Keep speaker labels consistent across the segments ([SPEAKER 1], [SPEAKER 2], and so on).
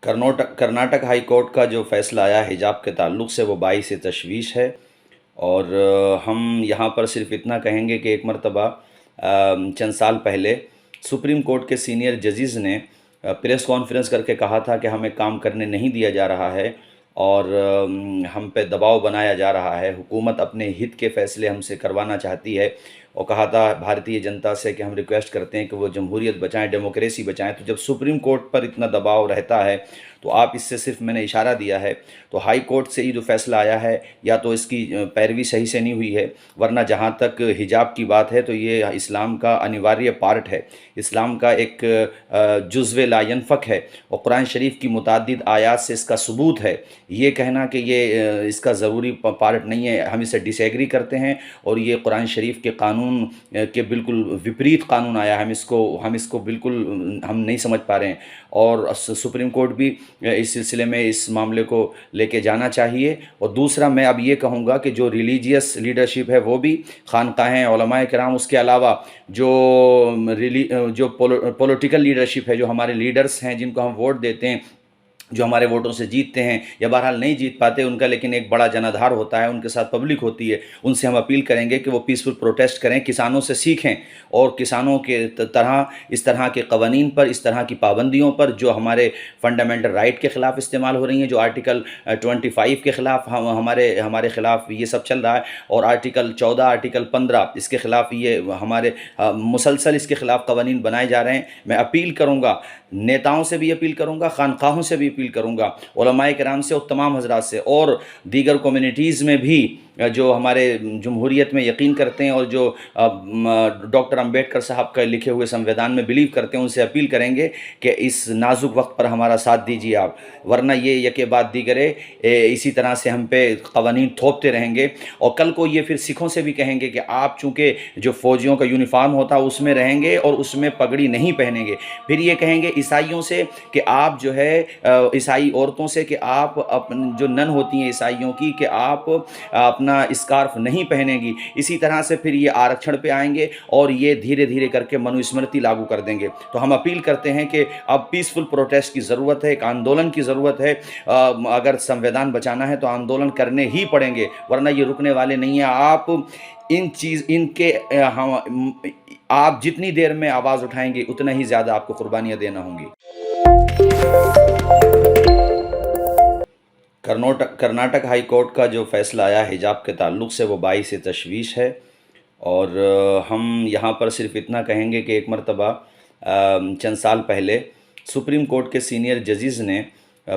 [SPEAKER 1] Karnataka high court کا جو فیصلہ آیا حجاب کے تعلق سے وہ باعث تشویش ہے۔ اور ہم یہاں پر صرف اتنا کہیں گے کہ ایک مرتبہ چند سال پہلے سپریم کورٹ کے سینئر ججز نے پریس کانفرنس کر کے کہا تھا کہ ہمیں کام کرنے نہیں دیا جا رہا ہے اور ہم پہ دباؤ بنایا جا رہا ہے، حکومت اپنے ہت کے فیصلے ہم سے کروانا چاہتی ہے، اور کہا تھا بھارتیہ جنتا سے کہ ہم ریکویسٹ کرتے ہیں کہ وہ جمہوریت بچائیں، ڈیموکریسی بچائیں۔ تو جب سپریم کورٹ پر اتنا دباؤ رہتا ہے تو آپ اس سے صرف میں نے اشارہ دیا ہے، تو ہائی کورٹ سے یہ جو فیصلہ آیا ہے یا تو اس کی پیروی صحیح سے نہیں ہوئی ہے، ورنہ جہاں تک حجاب کی بات ہے تو یہ اسلام کا انواریہ پارٹ ہے، اسلام کا ایک جزو لا ینفک ہے، اور قرآن شریف کی متعدد آیات سے اس کا ثبوت ہے۔ یہ کہنا کہ یہ اس کا ضروری پارٹ نہیں ہے، ہم اسے ڈس ایگری کرتے ہیں، اور یہ قرآن شریف کے قانون کے بالکل وپریت قانون آیا ہے، ہم اس کو بالکل ہم نہیں سمجھ پا رہے ہیں، اور سپریم کورٹ بھی اس سلسلے میں اس معاملے کو لے کے جانا چاہیے۔ اور دوسرا میں اب یہ کہوں گا کہ جو ریلیجیس لیڈرشپ ہے وہ بھی، خانقاہیں، علماء کرام، اس کے علاوہ جو پولیٹیکل لیڈرشپ ہے، جو ہمارے لیڈرز ہیں جن کو ہم ووٹ دیتے ہیں، جو ہمارے ووٹوں سے جیتتے ہیں یا بہرحال نہیں جیت پاتے ان کا لیکن ایک بڑا جنادھار ہوتا ہے، ان کے ساتھ پبلک ہوتی ہے، ان سے ہم اپیل کریں گے کہ وہ پیسفل پروٹیسٹ کریں، کسانوں سے سیکھیں، اور کسانوں کے اس طرح کے قوانین پر، اس طرح کی پابندیوں پر جو ہمارے فنڈامنٹل رائٹ کے خلاف استعمال ہو رہی ہیں، جو آرٹیکل 25 کے خلاف ہمارے خلاف یہ سب چل رہا ہے، اور آرٹیکل 14، آرٹیکل 15 اس کے خلاف یہ ہمارے مسلسل اس کے خلاف قوانین بنائے جا رہے ہیں۔ میں اپیل کروں گا، نیتاؤں سے بھی اپیل کروں گا، خانقاہوں سے بھی اپیل کروں گا، علماء کرام سے اور تمام حضرات سے، اور دیگر کمیونٹیز میں بھی جو ہمارے جمہوریت میں یقین کرتے ہیں اور جو ڈاکٹر امبیڈکر صاحب کا لکھے ہوئے سمویدھان میں بلیو کرتے ہیں، ان سے اپیل کریں گے کہ اس نازک وقت پر ہمارا ساتھ دیجیے آپ، ورنہ یہ یکے بعد دیگرے اسی طرح سے ہم پہ قوانین تھوپتے رہیں گے، اور کل کو یہ پھر سکھوں سے بھی کہیں گے کہ آپ چونکہ جو فوجیوں کا یونیفارم ہوتا ہے اس میں رہیں گے اور اس میں پگڑی نہیں پہنیں گے، پھر یہ کہیں گے عیسائیوں سے کہ آپ جو ہے عیسائی عورتوں سے کہ آپ جو نن ہوتی ہیں عیسائیوں کی کہ آپ اپنا اسکارف نہیں پہنیں گی، اسی طرح سے پھر یہ آرکشن پہ آئیں گے اور یہ دھیرے دھیرے کر کے منو اسمرتی لاگو کر دیں گے۔ تو ہم اپیل کرتے ہیں کہ اب پیسفل پروٹیسٹ کی ضرورت ہے، ایک آندولن کی ضرورت ہے، اگر سمویدھان بچانا ہے تو آندولن کرنے ہی پڑیں گے، ورنہ یہ رکنے والے نہیں ہیں۔ آپ جتنی دیر میں آواز اٹھائیں گے اتنا ہی زیادہ آپ کو قربانیاں دینا ہوں گی۔ کرناٹک ہائی کورٹ کا جو فیصلہ آیا حجاب کے تعلق سے وہ باعث تشویش ہے، اور ہم یہاں پر صرف اتنا کہیں گے کہ ایک مرتبہ چند سال پہلے سپریم کورٹ کے سینئر ججز نے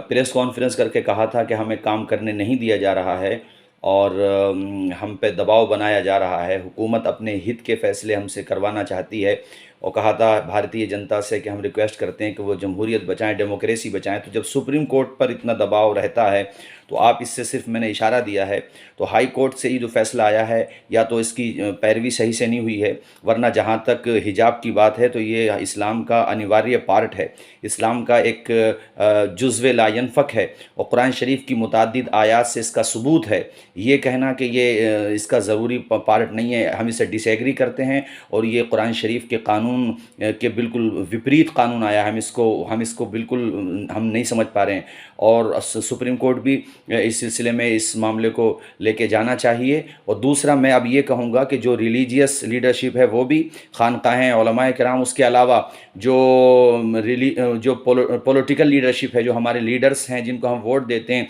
[SPEAKER 1] پریس کانفرنس کر کے کہا تھا کہ ہمیں کام کرنے نہیں دیا جا رہا ہے اور ہم پہ دباؤ بنایا جا رہا ہے، حکومت اپنے ہت کے فیصلے ہم سے کروانا چاہتی ہے، اور کہا تھا بھارتیہ جنتا سے کہ ہم ریکویسٹ کرتے ہیں کہ وہ جمہوریت بچائیں، ڈیموکریسی بچائیں۔ تو جب سپریم کورٹ پر اتنا دباؤ رہتا ہے تو آپ اس سے صرف میں نے اشارہ دیا ہے، تو ہائی کورٹ سے یہ جو فیصلہ آیا ہے یا تو اس کی پیروی صحیح سے نہیں ہوئی ہے، ورنہ جہاں تک حجاب کی بات ہے تو یہ اسلام کا انواریہ پارٹ ہے، اسلام کا ایک جزو لا ینفک ہے، اور قرآن شریف کی متعدد آیات سے اس کا ثبوت ہے۔ یہ کہنا کہ یہ اس کا ضروری پارٹ نہیں ہے، ہم اسے ڈس ایگری کرتے ہیں، اور یہ قرآن شریف کے قانون کے بالکل وپریت قانون آیا ہے، ہم اس کو بالکل ہم نہیں سمجھ پا رہے ہیں، اور سپریم کورٹ بھی اس سلسلے میں اس معاملے کو لے کے جانا چاہیے۔ اور دوسرا میں اب یہ کہوں گا کہ جو ریلیجیس لیڈرشپ ہے وہ بھی، خانقاہیں، علماء کرام، اس کے علاوہ جو پولیٹیکل لیڈرشپ ہے، جو ہمارے لیڈرز ہیں جن کو ہم ووٹ دیتے ہیں،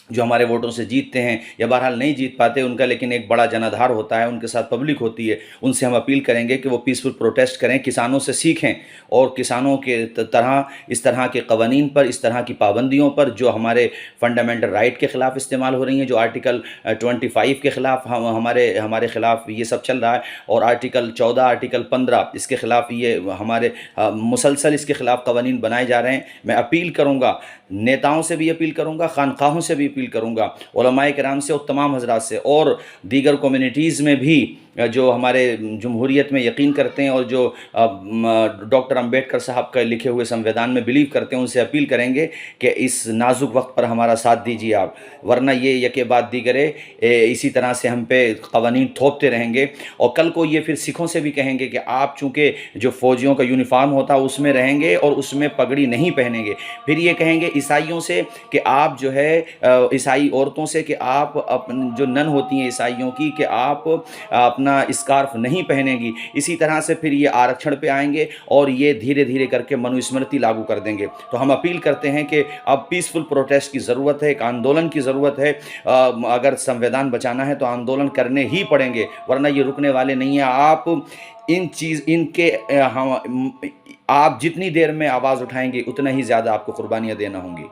[SPEAKER 1] جو ہمارے ووٹوں سے جیتتے ہیں یا بہرحال نہیں جیت پاتے ان کا لیکن ایک بڑا جنادھار ہوتا ہے، ان کے ساتھ پبلک ہوتی ہے، ان سے ہم اپیل کریں گے کہ وہ پیسفل پروٹیسٹ کریں، کسانوں سے سیکھیں، اور کسانوں کے اس طرح کے قوانین پر، اس طرح کی پابندیوں پر جو ہمارے فنڈامنٹل رائٹ کے خلاف استعمال ہو رہی ہیں، جو آرٹیکل 25 کے خلاف ہمارے خلاف یہ سب چل رہا ہے، اور آرٹیکل 14، آرٹیکل 15 اس کے خلاف یہ ہمارے مسلسل اس کے خلاف قوانین بنائے جا رہے ہیں۔ میں اپیل کروں گا، نیتاؤں سے بھی اپیل کروں گا، خانقاہوں سے بھی اپیل کروں گا، علماء کرام سے اور تمام حضرات سے، اور دیگر کمیونٹیز میں بھی جو ہمارے جمہوریت میں یقین کرتے ہیں اور جو ڈاکٹر امبیڈکر صاحب کا لکھے ہوئے سمویدان میں بلیو کرتے ہیں، ان سے اپیل کریں گے کہ اس نازک وقت پر ہمارا ساتھ دیجیے آپ، ورنہ یہ یکے بعد دیگرے اسی طرح سے ہم پہ قوانین تھوپتے رہیں گے۔ اور کل کو یہ پھر سکھوں سے بھی کہیں گے کہ آپ چونکہ جو فوجیوں کا یونیفارم ہوتا ہے اس میں رہیں گے اور اس میں پگڑی نہیں پہنیں گے، پھر یہ کہیں گے عیسائیوں سے کہ آپ جو ہے عیسائی عورتوں سے کہ آپ جو نن ہوتی ہیں عیسائیوں کی کہ آپ اپنا اسکارف نہیں پہنیں گی۔ اسی طرح سے پھر یہ آرکشن پہ آئیں گے اور یہ دھیرے دھیرے کر کے منو اسمرتی لاگو کر دیں گے۔ تو ہم اپیل کرتے ہیں کہ اب پیسفل پروٹیسٹ کی ضرورت ہے، ایک آندولن کی ضرورت ہے۔ اگر سمویدان بچانا ہے تو آندولن کرنے ہی پڑیں گے، ورنہ یہ رکنے والے نہیں ہیں۔ آپ جتنی دیر میں آواز اٹھائیں گے اتنا ہی زیادہ آپ کو قربانیاں دینا ہوں گی۔